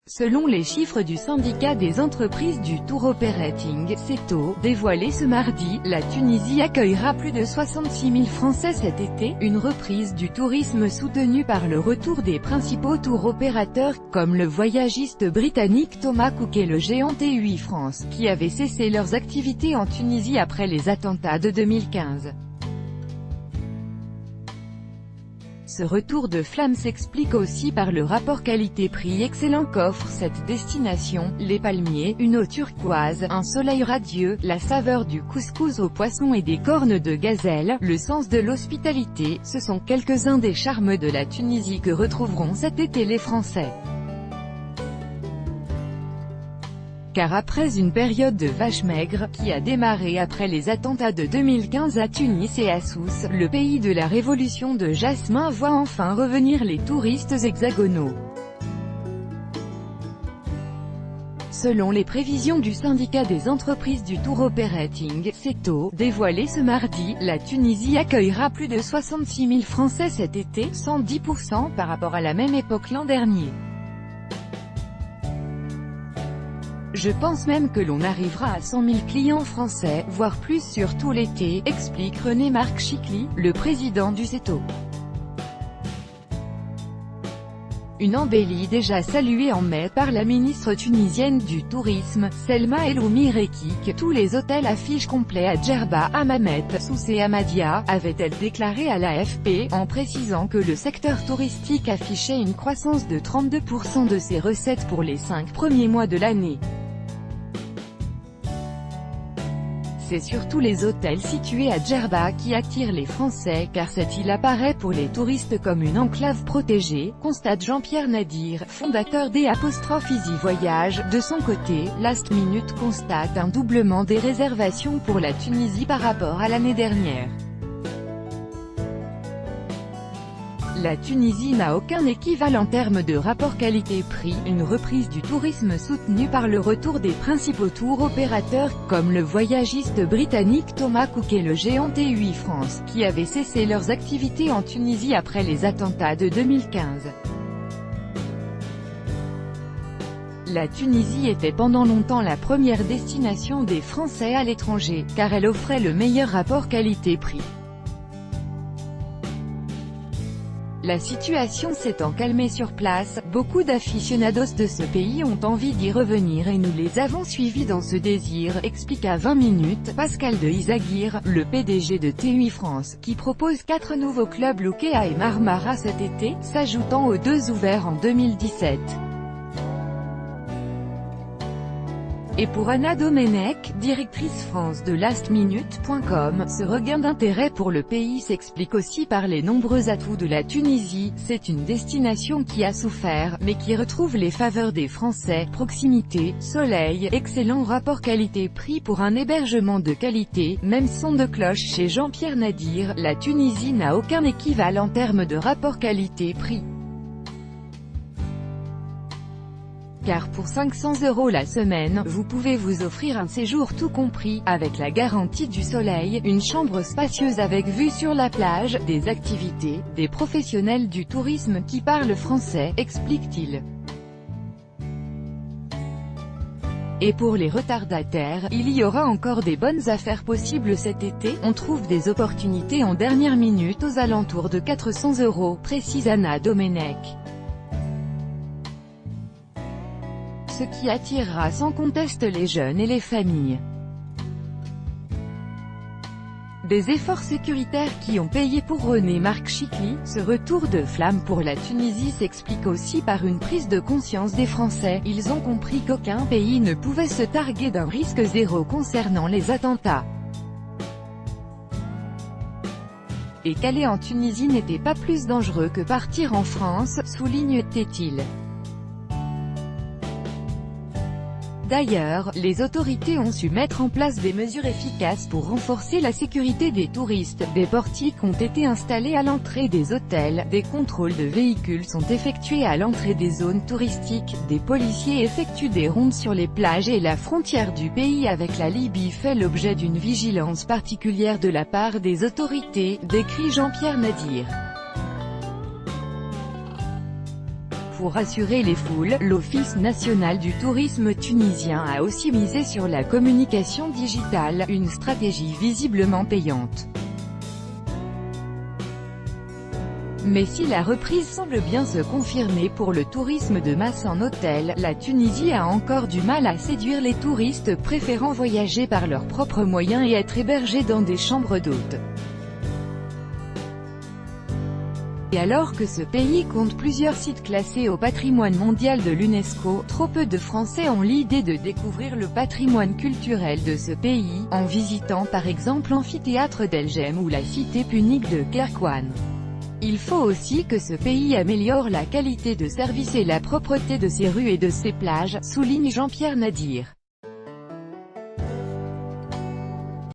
Selon les chiffres du syndicat des entreprises du tour operating, CETO, dévoilés ce mardi, la Tunisie accueillera plus de 66 000 Français cet été, une reprise du tourisme soutenue par le retour des principaux tour opérateurs, comme le voyagiste britannique Thomas Cook et le géant TUI France, qui avaient cessé leurs activités en Tunisie après les attentats de 2015. Ce retour de flamme s'explique aussi par le rapport qualité-prix excellent qu'offre cette destination, les palmiers, une eau turquoise, un soleil radieux, la saveur du couscous au poisson et des cornes de gazelle, le sens de l'hospitalité, ce sont quelques-uns des charmes de la Tunisie que retrouveront cet été les Français. Car après une période de vaches maigres, qui a démarré après les attentats de 2015 à Tunis et à Sousse, le pays de la révolution de Jasmin voit enfin revenir les touristes hexagonaux. Selon les prévisions du syndicat des entreprises du tour operating, CETO, dévoilées ce mardi, la Tunisie accueillera plus de 66 000 Français cet été, 110% par rapport à la même époque l'an dernier. Je pense même que l'on arrivera à 100 000 clients français, voire plus sur tout l'été, explique René-Marc Chicli, le président du CETO. Une embellie déjà saluée en mai par la ministre tunisienne du Tourisme, Selma Eloumi Rekik. Tous les hôtels affichent complets à Djerba, Hammamet, Sousse et Hamadia, avait-elle déclaré à l'AFP, en précisant que le secteur touristique affichait une croissance de 32% de ses recettes pour les 5 premiers mois de l'année. C'est surtout les hôtels situés à Djerba qui attirent les Français car cette île apparaît pour les touristes comme une enclave protégée, constate Jean-Pierre Nadir, fondateur des Easy Voyage. De son côté, Last Minute constate un doublement des réservations pour la Tunisie par rapport à l'année dernière. La Tunisie n'a aucun équivalent en termes de rapport qualité-prix, une reprise du tourisme soutenue par le retour des principaux tours opérateurs, comme le voyagiste britannique Thomas Cook et le géant TUI France, qui avaient cessé leurs activités en Tunisie après les attentats de 2015. La Tunisie était pendant longtemps la première destination des Français à l'étranger, car elle offrait le meilleur rapport qualité-prix. La situation s'étant calmée sur place, beaucoup d'aficionados de ce pays ont envie d'y revenir et nous les avons suivis dans ce désir, explique à 20 minutes, Pascal de Izaguirre, le PDG de TUI France, qui propose 4 nouveaux clubs Lukea et Marmara cet été, s'ajoutant aux 2 ouverts en 2017. Et pour Anna Domenech, directrice France de lastminute.com, ce regain d'intérêt pour le pays s'explique aussi par les nombreux atouts de la Tunisie. C'est une destination qui a souffert, mais qui retrouve les faveurs des Français, proximité, soleil, excellent rapport qualité-prix pour un hébergement de qualité, même son de cloche chez Jean-Pierre Nadir, la Tunisie n'a aucun équivalent en termes de rapport qualité-prix. Car pour 500 € la semaine, vous pouvez vous offrir un séjour tout compris, avec la garantie du soleil, une chambre spacieuse avec vue sur la plage, des activités, des professionnels du tourisme qui parlent français, explique-t-il. Et pour les retardataires, il y aura encore des bonnes affaires possibles cet été, on trouve des opportunités en dernière minute aux alentours de 400 €, précise Anna Domenech. Ce qui attirera sans conteste les jeunes et les familles. Des efforts sécuritaires qui ont payé pour René-Marc Chicli, ce retour de flamme pour la Tunisie s'explique aussi par une prise de conscience des Français. Ils ont compris qu'aucun pays ne pouvait se targuer d'un risque zéro concernant les attentats. Et qu'aller en Tunisie n'était pas plus dangereux que partir en France, souligne-t-il. D'ailleurs, les autorités ont su mettre en place des mesures efficaces pour renforcer la sécurité des touristes. Des portiques ont été installés à l'entrée des hôtels, des contrôles de véhicules sont effectués à l'entrée des zones touristiques, des policiers effectuent des rondes sur les plages et la frontière du pays avec la Libye fait l'objet d'une vigilance particulière de la part des autorités, décrit Jean-Pierre Nadir. pour rassurer les foules, l'Office national du tourisme tunisien a aussi misé sur la communication digitale, une stratégie visiblement payante. Mais si la reprise semble bien se confirmer pour le tourisme de masse en hôtel, la Tunisie a encore du mal à séduire les touristes préférant voyager par leurs propres moyens et être hébergés dans des chambres d'hôtes. Et alors que ce pays compte plusieurs sites classés au patrimoine mondial de l'UNESCO, trop peu de Français ont l'idée de découvrir le patrimoine culturel de ce pays, en visitant par exemple l'amphithéâtre d'El Jem ou la cité punique de Kérkouane. Il faut aussi que ce pays améliore la qualité de service et la propreté de ses rues et de ses plages, souligne Jean-Pierre Nadir.